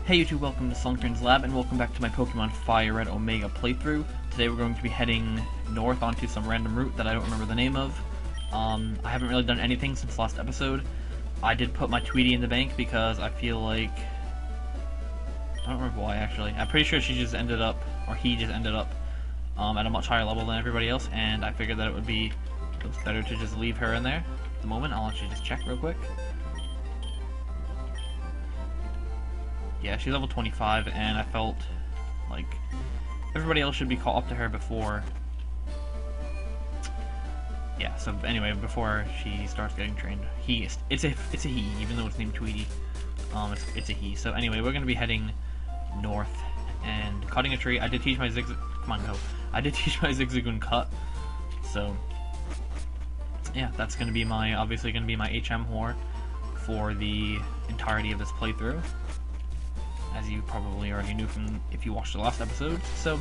Hey YouTube, welcome to Sunkerns Lab, and welcome back to my Pokemon Fire Red Omega playthrough. Today we're going to be heading north onto some random route that I don't remember the name of. I haven't really done anything since last episode. I did put my Tweety in the bank because I feel like... I don't remember why actually. I'm pretty sure she just ended up, or he just ended up, at a much higher level than everybody else, and I figured that it would be better to just leave her in there at the moment. I'll actually just check real quick. Yeah, she's level 25, and I felt like everybody else should be caught up to her before. Yeah, so anyway, before she starts getting trained. It's a he, even though it's named Tweety. It's a he. So anyway, we're gonna be heading north and cutting a tree. I did teach my I did teach my Zigzagoon cut. So yeah, that's gonna be my obviously gonna be my HM whore for the entirety of this playthrough, as you probably already knew from if you watched the last episode. So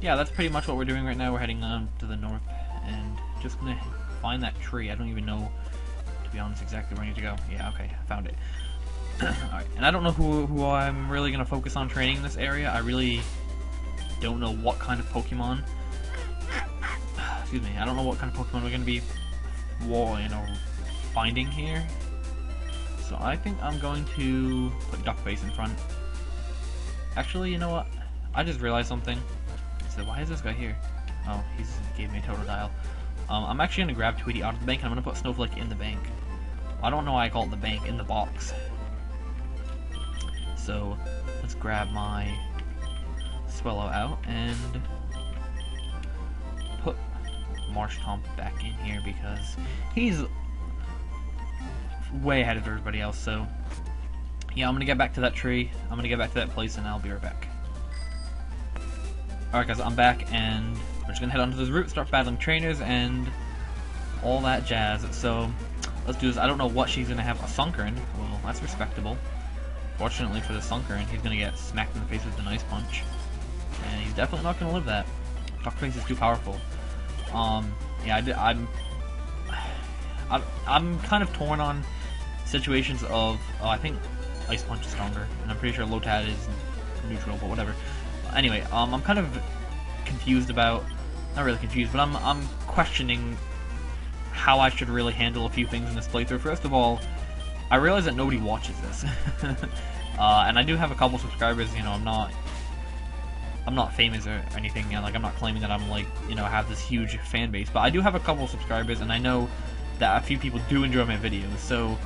yeah, that's pretty much what we're doing right now. We're heading on to the north and just gonna find that tree. I don't even know, to be honest, exactly where I need to go. Yeah, okay, I found it. Alright, and I don't know who I'm really gonna focus on training in this area. I really don't know what kind of Pokemon, excuse me, I don't know what kind of Pokemon we're gonna be finding here. So I think I'm going to put Duckface in front. Actually, you know what? I just realized something. So why is this guy here? Oh, he gave me a total dial. I'm actually going to grab Tweety out of the bank, and I'm going to put Snowflake in the bank. I don't know why I call it the bank, in the box. So, let's grab my Swellow out, and put Marshtomp back in here, because he's way ahead of everybody else. So yeah, I'm gonna get back to that tree, I'm gonna get back to that place, and I'll be right back. Alright guys, I'm back, and we're just gonna head onto this route, start battling trainers, and all that jazz. So let's do this. I don't know what she's gonna have. A Sunkern, well, that's respectable. Fortunately for the Sunkern, he's gonna get smacked in the face with an Ice Punch, and he's definitely not gonna live that. Duckface is too powerful. Yeah, I'm kind of torn on situations of, I think Ice Punch is stronger, and I'm pretty sure Lotad is neutral, but whatever. Anyway, I'm kind of confused about, not really confused, but I'm questioning how I should really handle a few things in this playthrough. First of all, I realize that nobody watches this, and I do have a couple subscribers. You know, I'm not famous or anything. You know, like, I'm not claiming that I'm like, you know, have this huge fan base, but I do have a couple subscribers, and I know that a few people do enjoy my videos. So,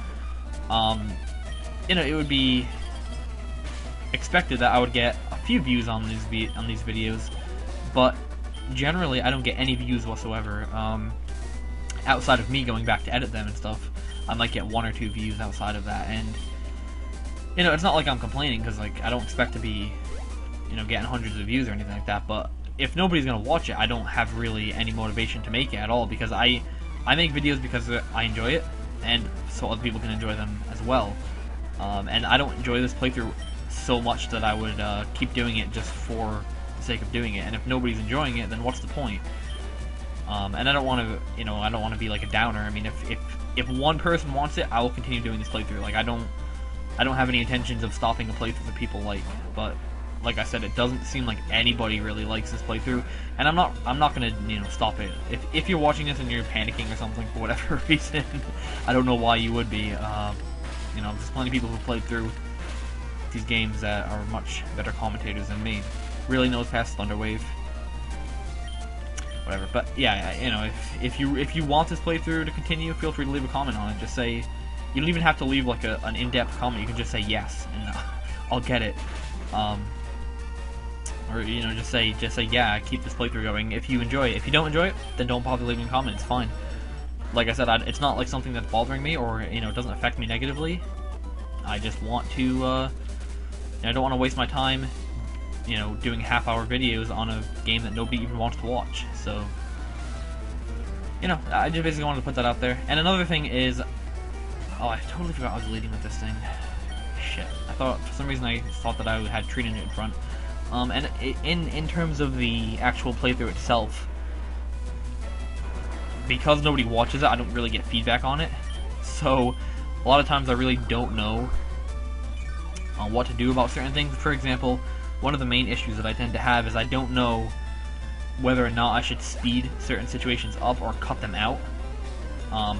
you know, it would be expected that I would get a few views on these videos, but generally I don't get any views whatsoever. Outside of me going back to edit them and stuff, I might get 1 or 2 views outside of that, and you know, it's not like I'm complaining, because like I don't expect to be, you know, getting hundreds of views or anything like that. But if nobody's gonna watch it, I don't have really any motivation to make it at all, because I make videos because I enjoy it, and so other people can enjoy them as well. And I don't enjoy this playthrough so much that I would keep doing it just for the sake of doing it. And if nobody's enjoying it, then what's the point? And I don't want to, you know, I don't want to be like a downer. I mean, if one person wants it, I will continue doing this playthrough. Like, I don't have any intentions of stopping a playthrough that people like. But like I said, it doesn't seem like anybody really likes this playthrough, and I'm not gonna, you know, stop it. If you're watching this and you're panicking or something for whatever reason, I don't know why you would be. You know, there's plenty of people who played through these games that are much better commentators than me. Really knows past Thunderwave. Whatever. But yeah, you know, if you want this playthrough to continue, feel free to leave a comment on it. Just say, you don't even have to leave like an in-depth comment. You can just say yes, and I'll get it. Or, you know, just say yeah, keep this playthrough going if you enjoy it. If you don't enjoy it, then don't bother leaving a comment. It's fine. Like I said, it's not like something that's bothering me, or, you know, it doesn't affect me negatively. I just want to, I don't want to waste my time, you know, doing half-hour videos on a game that nobody even wants to watch. So, you know, I just basically wanted to put that out there. And another thing is, oh, I totally forgot I was leading with this thing. Shit. For some reason I thought that I had Trina in front. And in terms of the actual playthrough itself, because nobody watches it, I don't really get feedback on it. So a lot of times I really don't know on what to do about certain things. For example, one of the main issues that I tend to have is I don't know whether or not I should speed certain situations up or cut them out.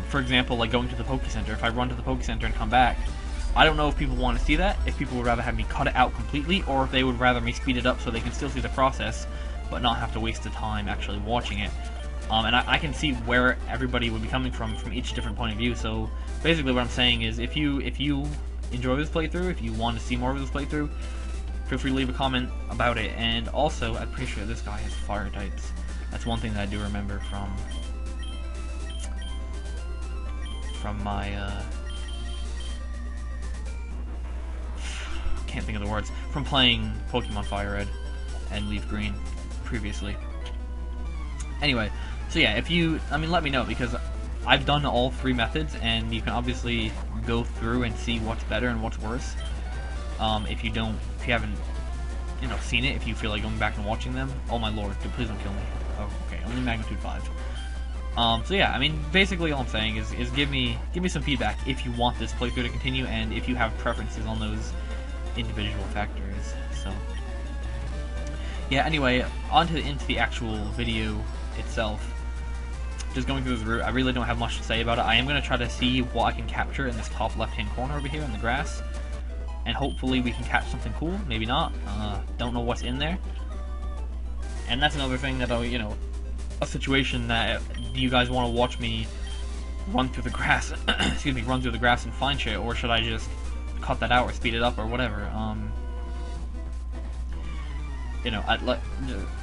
For example, like going to the Poke Center. If I run to the Poke Center and come back, I don't know if people want to see that, if people would rather have me cut it out completely, or if they would rather me speed it up so they can still see the process, but not have to waste the time actually watching it. And I can see where everybody would be coming from each different point of view. So basically what I'm saying is, if you enjoy this playthrough, if you want to see more of this playthrough, feel free to leave a comment about it. And also, I'm pretty sure this guy has fire types. That's one thing that I do remember from my can't think of the words, from playing Pokemon Fire Red and Leaf Green previously. Anyway, so yeah, let me know, because I've done all 3 methods, and you can obviously go through and see what's better and what's worse. If you haven't, seen it, if you feel like going back and watching them, oh my lord, dude, please don't kill me. Oh, okay, only magnitude 5. So yeah, basically all I'm saying is give me some feedback if you want this playthrough to continue, and if you have preferences on those individual factors. So yeah, anyway, into the actual video itself. Just going through this route, I really don't have much to say about it. I am going to try to see what I can capture in this top left-hand corner over here in the grass, and hopefully we can catch something cool. Maybe not. Don't know what's in there. And that's another thing that a situation that, do you guys want to watch me run through the grass? Excuse me, run through the grass and find shit, or should I just cut that out or speed it up or whatever?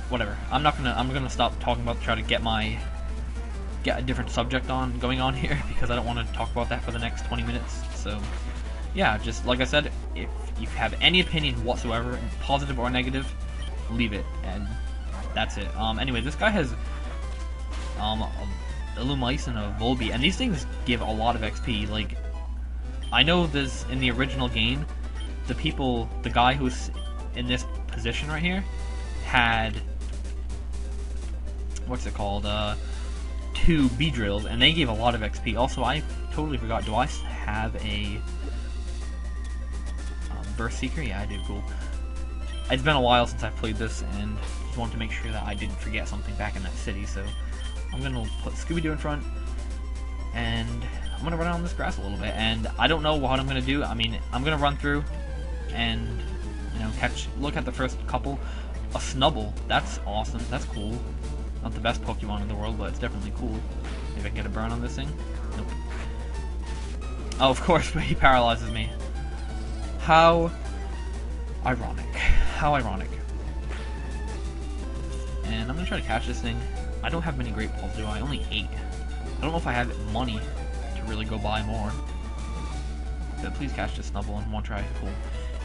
Whatever. I'm gonna stop talking about, try to get a different subject going on here, because I don't want to talk about that for the next 20 minutes. So yeah, just like I said, if you have any opinion whatsoever, positive or negative, leave it, and that's it. Anyway, this guy has a Illumise and a Volbeat, and these things give a lot of XP. Like, I know this in the original game, the guy who's in this position right here had, what's it called, 2 Beedrills, and they gave a lot of XP. Also, I totally forgot, do I have a Burst Seeker? Yeah, I do. Cool. It's been a while since I've played this, and just wanted to make sure that I didn't forget something back in that city, so I'm gonna put Scooby-Doo in front, and I'm gonna run on this grass a little bit, and I don't know what I'm gonna do. I'm gonna run through and look at the first couple. A Snubble, that's awesome, that's cool. Not the best Pokemon in the world, but it's definitely cool. Maybe I can get a burn on this thing. Nope. Oh, of course, but he paralyzes me. How ironic. How ironic. And I'm gonna try to catch this thing. I don't have many Great Balls, do I? Only 8. I don't know if I have money to really go buy more. But please catch this Snubble in one try. Cool.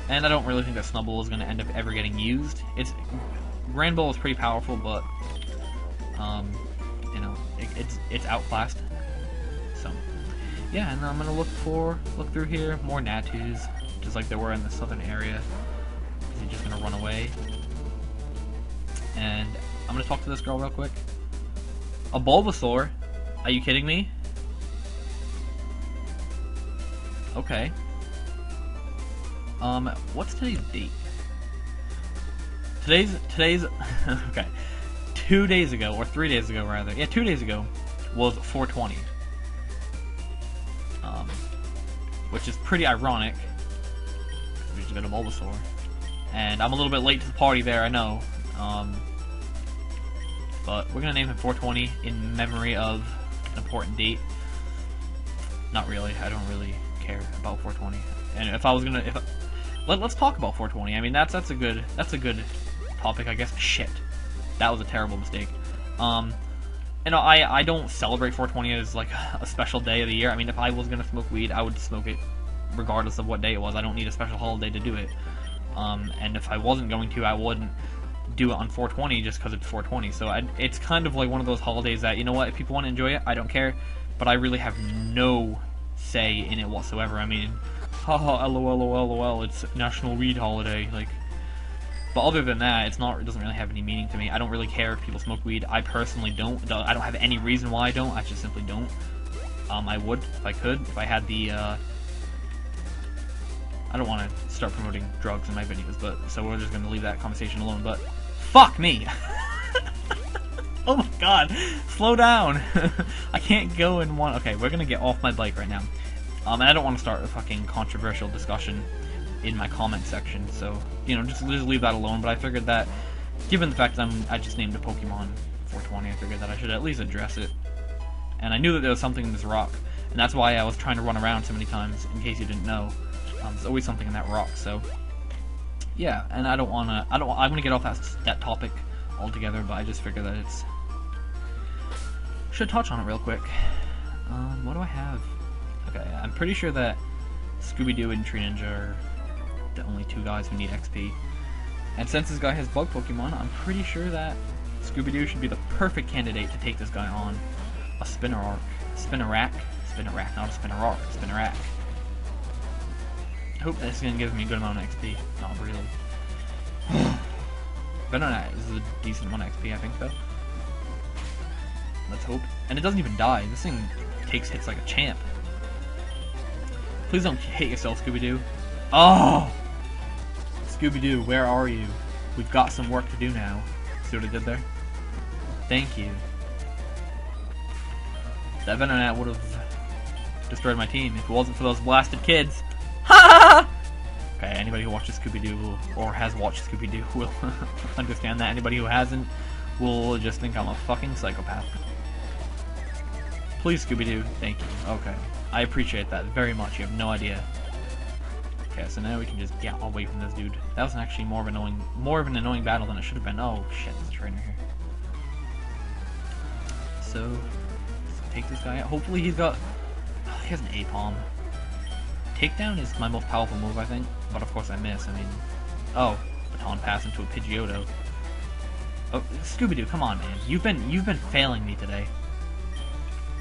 And I don't really think that Snubble is going to end up ever getting used. Grand Ball is pretty powerful, but it's outclassed. So yeah, and I'm gonna look through here, more Natus, just like there were in the southern area. Is he just gonna run away? And I'm gonna talk to this girl real quick. A Bulbasaur? Are you kidding me? Okay. What's today's date? Today's okay. 2 days ago, or 3 days ago rather. Yeah, 2 days ago was 420. Which is pretty ironic. We just got a Bulbasaur. And I'm a little bit late to the party there, I know. But we're gonna name him 420 in memory of an important date. Not really. I don't really care about 420. And if I was gonna, let's talk about 420. That's a good topic, I guess. Shit, that was a terrible mistake. I don't celebrate 420 as like a special day of the year. If I was gonna smoke weed, I would smoke it regardless of what day it was. I don't need a special holiday to do it. And if I wasn't going to, I wouldn't do it on 420 just because it's 420. So it's kind of like one of those holidays that, you know what, if people want to enjoy it, I don't care, but I really have no say in it whatsoever. Haha, lol, it's National Weed Holiday, like. But other than that, it doesn't really have any meaning to me. I don't really care if people smoke weed. I personally don't. I don't have any reason why I don't. I just simply don't. I would if I could. If I had the I don't want to start promoting drugs in my videos, but so we're just going to leave that conversation alone. But fuck me! Oh my god, slow down! I can't go in one. Okay, we're gonna get off my bike right now. And I don't want to start a fucking controversial discussion in my comment section, so, you know, just leave that alone. But I figured that, given the fact that I just named a Pokemon 420, I figured that I should at least address it. And I knew that there was something in this rock, and that's why I was trying to run around so many times, in case you didn't know. There's always something in that rock, so yeah. And I'm gonna get off that topic altogether, but I just figured that it's should touch on it real quick. What do I have? Okay, I'm pretty sure that Scooby-Doo and Tree Ninja are the only two guys who need XP. And since this guy has bug Pokemon, I'm pretty sure that Scooby-Doo should be the perfect candidate to take this guy on. A Spinnerack, not a Spinnerock, Spinnerack. I hope this is gonna give me a good amount of XP. Not really. Venonat is a decent amount of XP, I think, though. Let's hope. And it doesn't even die. This thing takes hits like a champ. Please don't hit yourself, Scooby-Doo. Oh! Scooby-Doo, where are you? We've got some work to do now. See what I did there? Thank you. That Venonat would have destroyed my team if it wasn't for those blasted kids. Ha! Okay, anybody who watches Scooby-Doo or has watched Scooby-Doo will understand that. Anybody who hasn't will just think I'm a fucking psychopath. Please, Scooby-Doo. Thank you. Okay. I appreciate that very much. You have no idea. Okay, so now we can just get away from this dude. That was actually more of an annoying battle than it should have been. Oh shit, there's a trainer here. So, let's take this guy out. Hopefully he's got... Oh, he has an A-Palm. Takedown is my most powerful move, I think. But of course I miss. I mean... Oh, baton pass into a Pidgeotto. Oh, Scooby-Doo, come on, man. You've been failing me today.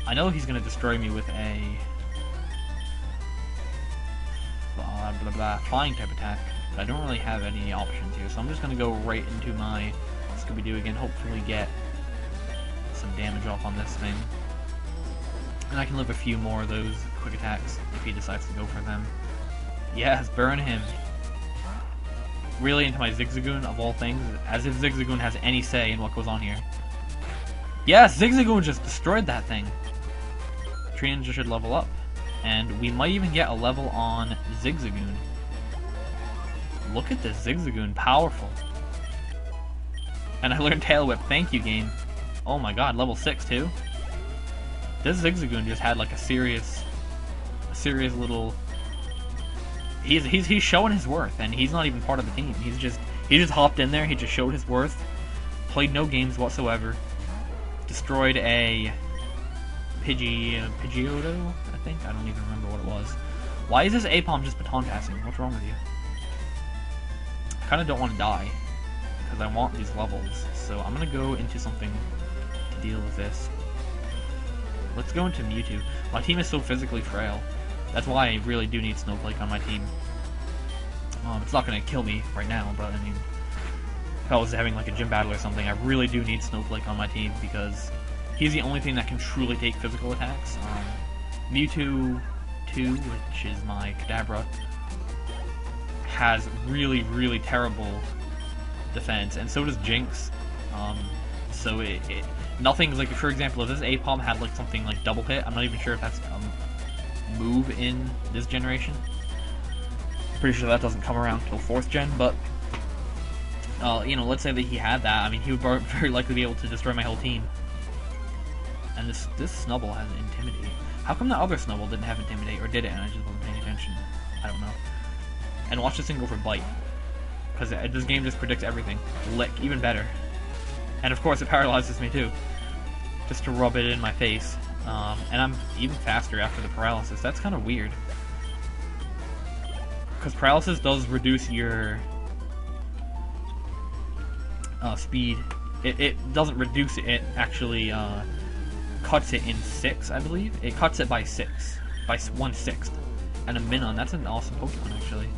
I know he's gonna destroy me with a... blah blah flying type attack, but I don't really have any options here, so I'm just gonna go right into my Scooby-Doo again, hopefully get some damage off on this thing. And I can live a few more of those quick attacks if he decides to go for them. Yes, burn him! Really into my Zigzagoon of all things, as if Zigzagoon has any say in what goes on here. Yes, Zigzagoon just destroyed that thing! Tree Ninja should level up. And we might even get a level on Zigzagoon. Look at this Zigzagoon, powerful. And I learned Tail Whip, thank you game. Oh my god, level 6 too? This Zigzagoon just had like a serious little... He's showing his worth, and he's not even part of the team. He just hopped in there, he just showed his worth, played no games whatsoever, destroyed a Pidgeotto, I think? I don't even remember what it was. Why is this A-Palm just baton passing? What's wrong with you? I kind of don't want to die, because I want these levels, so I'm going to go into something to deal with this. Let's go into Mewtwo. My team is so physically frail. That's why I really do need Snowflake on my team. It's not going to kill me right now, but I mean, if I was having like a gym battle or something, I really do need Snowflake on my team, because he's the only thing that can truly take physical attacks. Mewtwo 2, which is my Kadabra, has really, really terrible defense, and so does Jinx. So nothing's like, for example, if this A-Palm had like something like double hit, I'm not even sure if that's a move in this generation. Pretty sure that doesn't come around till 4th gen, but you know, let's say that he had that. I mean, he would very likely be able to destroy my whole team. And this Snubble has Intimidate. How come that other Snubble didn't have Intimidate, or did it, and I just wasn't paying attention? I don't know. And watch this thing go for Bite, because this game just predicts everything. Lick, even better. And of course it paralyzes me too, just to rub it in my face. And I'm even faster after the paralysis. That's kind of weird, because paralysis does reduce your speed. It doesn't reduce it, it actually cuts it in 6, I believe. It cuts it by 6, by 1/6. And a Minun, that's an awesome Pokemon actually.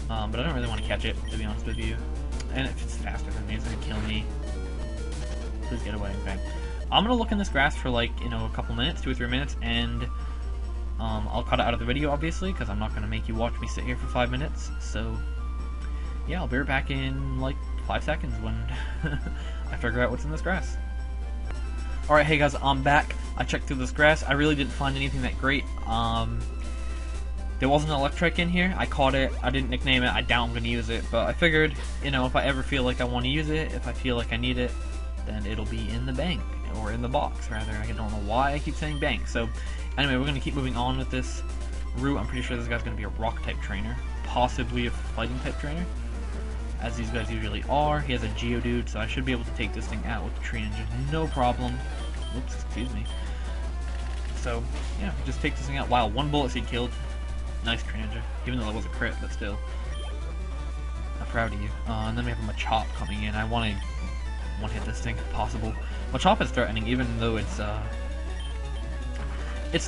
But I don't really want to catch it, to be honest with you. And if it's faster than me, it's gonna kill me. Please get away, okay. I'm gonna look in this grass for like, you know, a couple minutes, 2 or 3 minutes, and I'll cut it out of the video, obviously, because I'm not going to make you watch me sit here for 5 minutes. So, yeah, I'll be right back in, like, 5 seconds when I figure out what's in this grass. Alright, hey guys, I'm back. I checked through this grass. I really didn't find anything that great. There wasn't an electric in here. I caught it. I didn't nickname it. I doubt I'm going to use it. But I figured, you know, if I ever feel like I want to use it, if I feel like I need it, then it'll be in the bank. Or in the box, rather. I don't know why I keep saying bank. So, anyway, we're going to keep moving on with this route. I'm pretty sure this guy's going to be a rock-type trainer. Possibly a fighting-type trainer. As these guys usually are. He has a Geodude, so I should be able to take this thing out with the Tree Ninja. No problem. Oops, excuse me. So, yeah, just take this thing out. Wow, 1 bullet seed killed. Nice Tree Ninja. Even though that was a crit, but still. I'm proud of you. And then we have a Machop coming in. I want to one-hit this thing, if possible. Machop is threatening, even though it's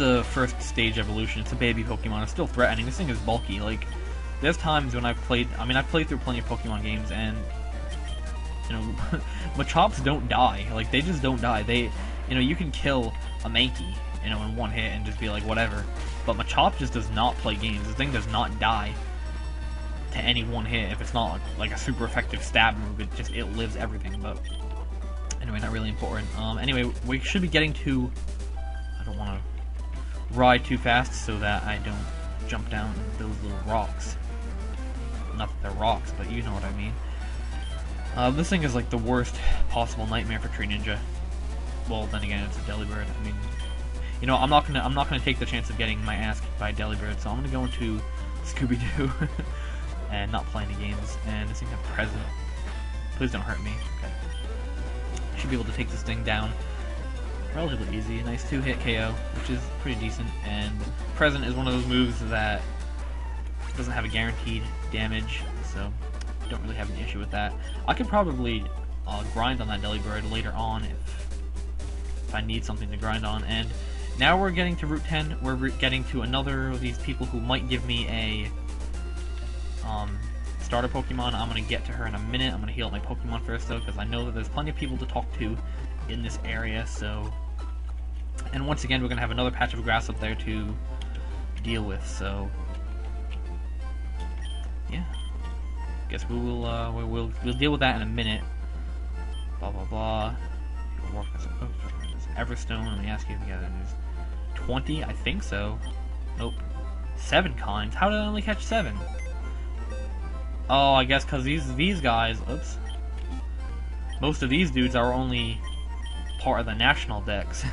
a first stage evolution. It's a baby Pokemon. It's still threatening. This thing is bulky. Like, there's times when I've played through plenty of Pokemon games, and, you know, Machops don't die. Like, they just don't die. They, you know, you can kill a Mankey, you know, in 1 hit and just be like, whatever. But Machop just does not play games. This thing does not die to any 1 hit. If it's not, like, a super effective stab move, it lives everything, but anyway, not really important. Anyway, we should be getting to... I don't want to ride too fast so that I don't jump down those little rocks. Not that they're rocks, but you know what I mean. This thing is like the worst possible nightmare for Tree Ninja. Well, then again, it's a Delibird. I mean, you know, I'm not gonna take the chance of getting my ass kicked by a Delibird, so I'm gonna go into Scooby-Doo and not play any games. And this thing has Present. Please don't hurt me. Okay. Should be able to take this thing down relatively easy. A nice 2-hit KO, which is pretty decent. And Present is one of those moves that doesn't have a guaranteed damage, so don't really have an issue with that. I could probably grind on that Delibird later on if I need something to grind on. And now we're getting to Route 10. We're getting to another of these people who might give me a starter Pokemon. I'm going to get to her in a minute. I'm going to heal up my Pokemon first, though, because I know that there's plenty of people to talk to in this area, so... And once again, we're going to have another patch of grass up there to deal with, so... Yeah. Guess we'll deal with that in a minute. Blah, blah, blah. Everstone, let me ask you if you guys 20? I think so. Nope. 7 kinds? How did I only catch 7? Oh, I guess because these guys, oops, most of these dudes are only part of the national decks.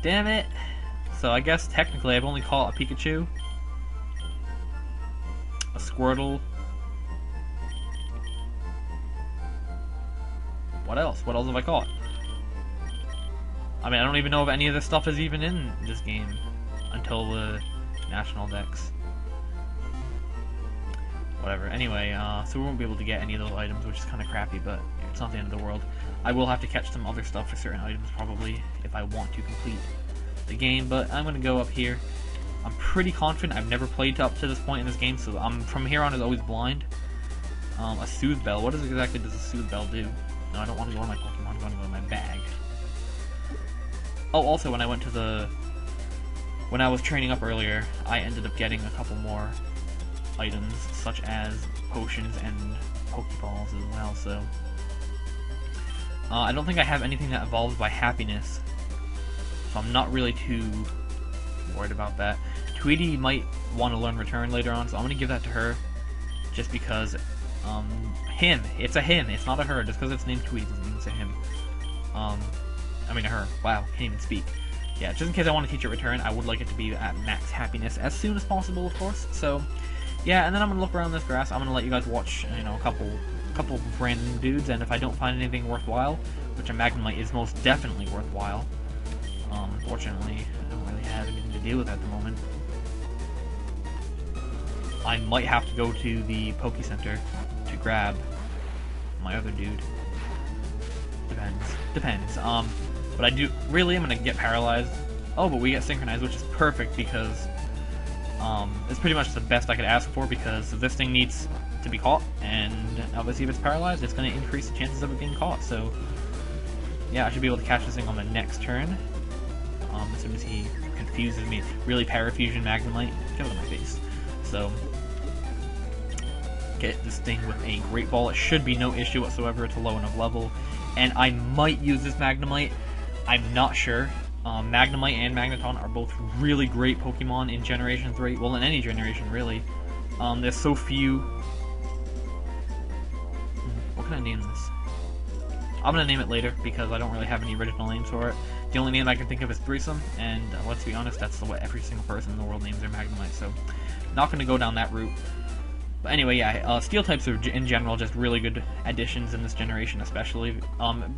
Damn it. So I guess technically I've only caught a Pikachu, a Squirtle. What else? What else have I caught? I mean, I don't even know if any of this stuff is even in this game until the national decks. Whatever. Anyway, so we won't be able to get any of those items, which is kind of crappy, but it's not the end of the world. I will have to catch some other stuff for certain items, probably, if I want to complete the game, but I'm going to go up here. I'm pretty confident. I've never played up to this point in this game, so from here on is always blind. A Soothe Bell. What exactly does a Soothe Bell do? No, I don't want to go to my Pokemon. I'm going to go to my bag. Oh, also, when I was training up earlier, I ended up getting a couple more items, such as potions and Pokeballs as well, so... I don't think I have anything that evolves by happiness, so I'm not really too worried about that. Tweety might want to learn Return later on, so I'm going to give that to her, just because, him, it's a him, it's not a her, just because it's named Tweety doesn't mean it's a him. I mean a her, wow, can't even speak. Yeah, just in case I want to teach it Return, I would like it to be at max happiness as soon as possible, of course, so... Yeah, and then I'm going to look around this grass. I'm going to let you guys watch, you know, a couple random dudes, and if I don't find anything worthwhile, which a Magnemite is most definitely worthwhile, unfortunately, I don't really have anything to deal with at the moment. I might have to go to the Poke Center to grab my other dude. Depends. But I do, really, I'm going to get paralyzed. Oh, but we get synchronized, which is perfect, because... it's pretty much the best I could ask for, because this thing needs to be caught, and obviously if it's paralyzed, it's going to increase the chances of it being caught, so yeah, I should be able to catch this thing on the next turn. as soon as he confuses me. Really, Parafusion Magnemite, get out of my face. So, get this thing with a Great Ball. It should be no issue whatsoever. It's a low enough level. And I might use this Magnemite. I'm not sure. Magnemite and Magneton are both really great Pokemon in Generation 3. Well, in any generation, really. There's so few... What can I name this? I'm going to name it later, because I don't really have any original names for it. The only name I can think of is Threesome, and let's be honest, that's what every single person in the world names their Magnemite, so not going to go down that route. But anyway, yeah, Steel types are, in general, just really good additions in this generation, especially.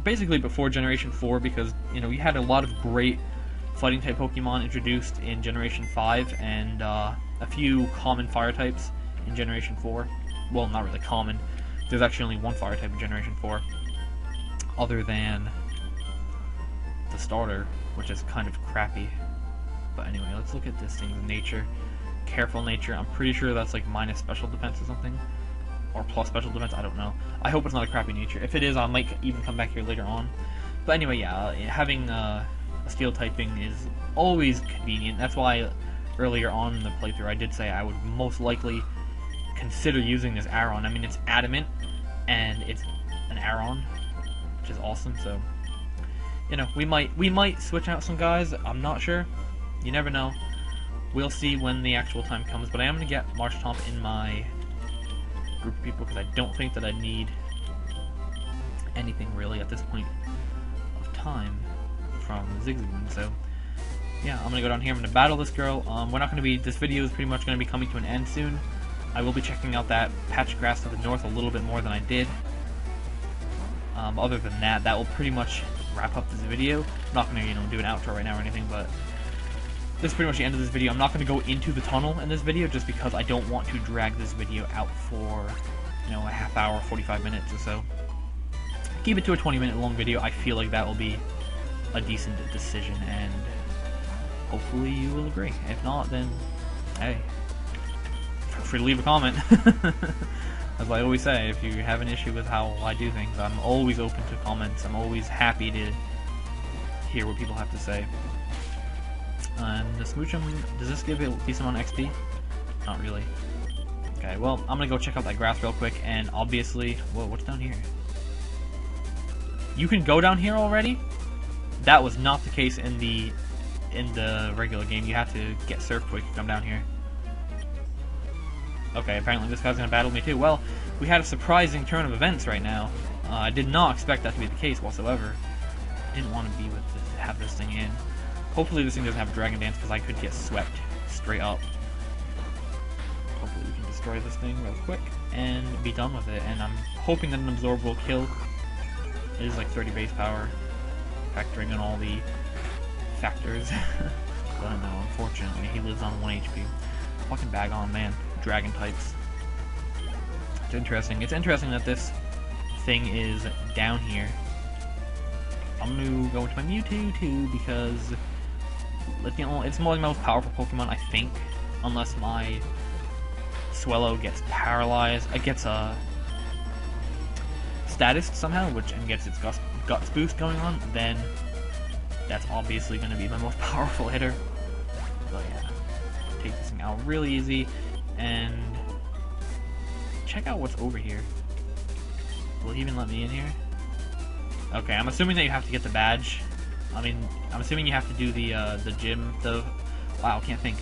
Basically before Generation 4, because, you know, you had a lot of great Fighting-type Pokemon introduced in Generation 5, and a few common Fire types in Generation 4. Well, not really common. There's actually only one Fire type in Generation 4. Other than the starter, which is kind of crappy. But anyway, let's look at this thing's nature. Careful nature. I'm pretty sure that's like minus special defense or something. Or plus special defense, I don't know. I hope it's not a crappy nature. If it is, I might even come back here later on. But anyway, yeah, having a steel typing is always convenient. That's why earlier on in the playthrough I did say I would most likely consider using this Aron. I mean, it's adamant, and it's an Aron, which is awesome, so, you know, we might switch out some guys. I'm not sure. You never know. We'll see when the actual time comes, but I am going to get Marshtomp in my group of people, because I don't think that I need anything really at this point of time from Zigzagoon, so, yeah, I'm going to go down here, I'm going to battle this girl. We're not going to be, this video is pretty much going to be coming to an end soon. I will be checking out that patch of grass to the north a little bit more than I did. Other than that, that will pretty much wrap up this video. I'm not going to, you know, do an outro right now or anything, but this is pretty much the end of this video. I'm not going to go into the tunnel in this video just because I don't want to drag this video out for, you know, a half hour, 45 minutes or so. Keep it to a 20-minute long video. I feel like that will be a decent decision, and hopefully you will agree. If not, then, hey, feel free to leave a comment. As I always say, if you have an issue with how I do things, I'm always open to comments. I'm always happy to hear what people have to say. And the Smoochum, does this give a decent amount of XP? Not really. Okay, well, I'm gonna go check out that grass real quick, and obviously... Whoa, what's down here? You can go down here already? That was not the case in the regular game. You have to get Surf quick to come down here. Okay, apparently this guy's gonna battle me too. Well, we had a surprising turn of events right now. I did not expect that to be the case whatsoever. I didn't want to be with this, have this thing in. Hopefully this thing doesn't have Dragon Dance, because I could get swept straight up. Hopefully we can destroy this thing real quick and be done with it. And I'm hoping that an Absorb will kill. It is like 30 base power, factoring in all the factors. But no, unfortunately, he lives on 1 HP. Fucking bag on, man. Dragon types. It's interesting. It's interesting that this thing is down here. I'm gonna go into my Mewtwo too, because, you know, it's one of the most powerful Pokemon, I think, unless my Swellow gets paralyzed. It gets a status somehow, and gets its guts boost going on. Then that's obviously going to be my most powerful hitter. So yeah, take this thing out really easy, and check out what's over here. Will he even let me in here? Okay, I'm assuming that you have to get the badge. I mean, I'm assuming you have to do the gym, wow, can't think.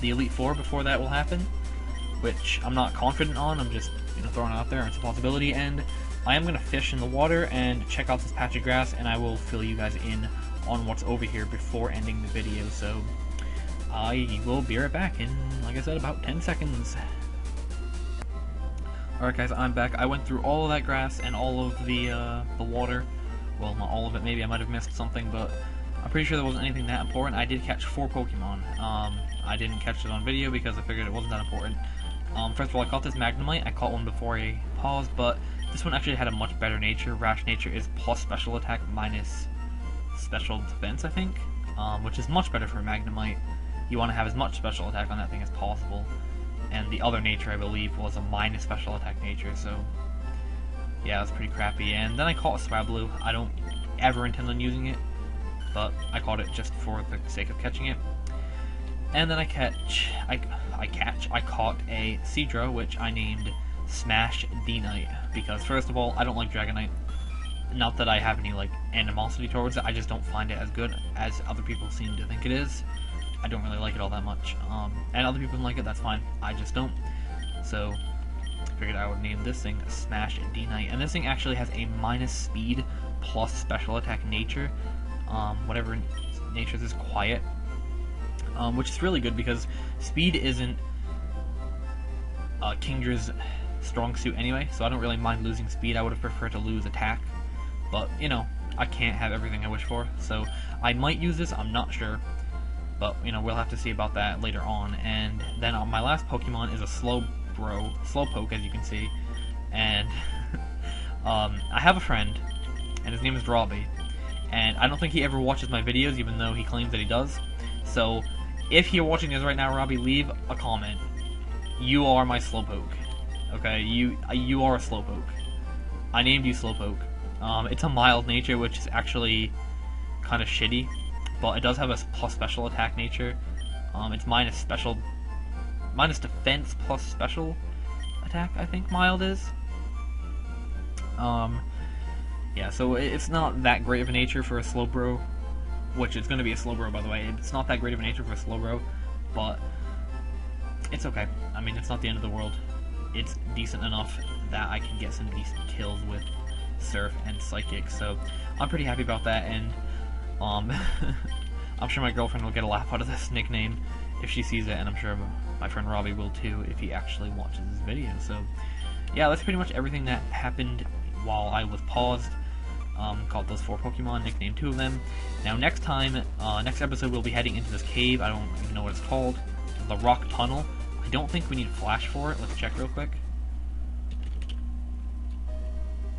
The Elite Four before that will happen, which I'm not confident on. I'm just, you know, throwing it out there. It's a possibility, and I am gonna fish in the water and check out this patch of grass, and I will fill you guys in on what's over here before ending the video. So I will be right back in, like I said, about 10 seconds. Alright guys, I'm back. I went through all of that grass and all of the water. Well, not all of it, maybe I might have missed something, but I'm pretty sure there wasn't anything that important. I did catch 4 Pokemon. I didn't catch it on video because I figured it wasn't that important. First of all, I caught this Magnemite. I caught one before I paused, but this one actually had a much better nature. Rash nature is plus special attack minus special defense, I think, which is much better for a Magnemite. You want to have as much special attack on that thing as possible. And the other nature, I believe, was a minus special attack nature, so yeah, that's pretty crappy. And then I caught a Swablu. I don't ever intend on using it. but I caught it just for the sake of catching it. And then I caught a Seadra, which I named Smash D-Knight, because first of all, I don't like Dragonite. Not that I have any like animosity towards it, I just don't find it as good as other people seem to think it is. I don't really like it all that much. And other people like it, that's fine. I just don't. So I figured I would name this thing Smash D-Knight. And this thing actually has a minus speed plus special attack nature. Whatever nature is quiet. Which is really good because speed isn't Kingdra's strong suit anyway, so I don't really mind losing speed. I would have preferred to lose attack, but you know, I can't have everything I wish for, so I might use this, I'm not sure, but you know, we'll have to see about that later on. And then my last Pokemon is a Slowpoke, as you can see, and I have a friend, and his name is Robbie, and I don't think he ever watches my videos, even though he claims that he does. So if you're watching this right now, Robbie, leave a comment. You are my Slowpoke. Okay, you are a Slowpoke. I named you Slowpoke. It's a mild nature, which is actually kind of shitty, but it does have a plus special attack nature. It's minus defense plus special attack, I think mild is. Yeah, so it's not that great of a nature for a Slowbro, which is going to be a Slowbro, by the way. It's not that great of a nature for a Slowbro, but it's okay. I mean, it's not the end of the world. It's decent enough that I can get some decent kills with Surf and Psychic, so I'm pretty happy about that. And I'm sure my girlfriend will get a laugh out of this nickname if she sees it, and I'm sure my friend Robbie will too if he actually watches this video. So yeah, that's pretty much everything that happened while I was paused. Caught those 4 Pokemon, nicknamed 2 of them. Now next episode we'll be heading into this cave. I don't even know what it's called. The Rock Tunnel. I don't think we need Flash for it. Let's check real quick.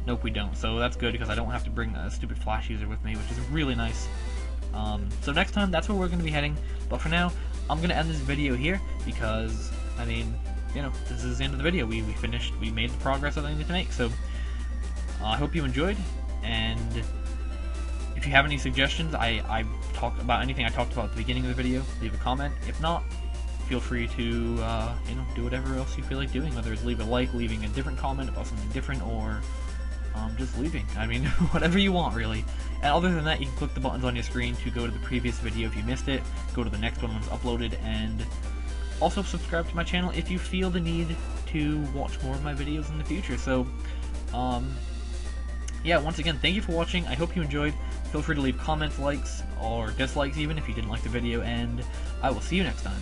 Nope, we don't. So that's good because I don't have to bring a stupid Flash user with me, which is really nice. So next time, that's where we're going to be heading. But for now, I'm going to end this video here because, I mean, you know, this is the end of the video. We made the progress that I needed to make. So I hope you enjoyed. And if you have any suggestions, I talked about anything I talked about at the beginning of the video, leave a comment. If not, feel free to you know, do whatever else you feel like doing, whether it's leave a like, leaving a different comment about something different, or just leaving. I mean, whatever you want, really. And other than that, you can click the buttons on your screen to go to the previous video if you missed it, go to the next one when it's uploaded, and also subscribe to my channel if you feel the need to watch more of my videos in the future. So, yeah, once again, thank you for watching. I hope you enjoyed. Feel free to leave comments, likes, or dislikes even if you didn't like the video, and I will see you next time.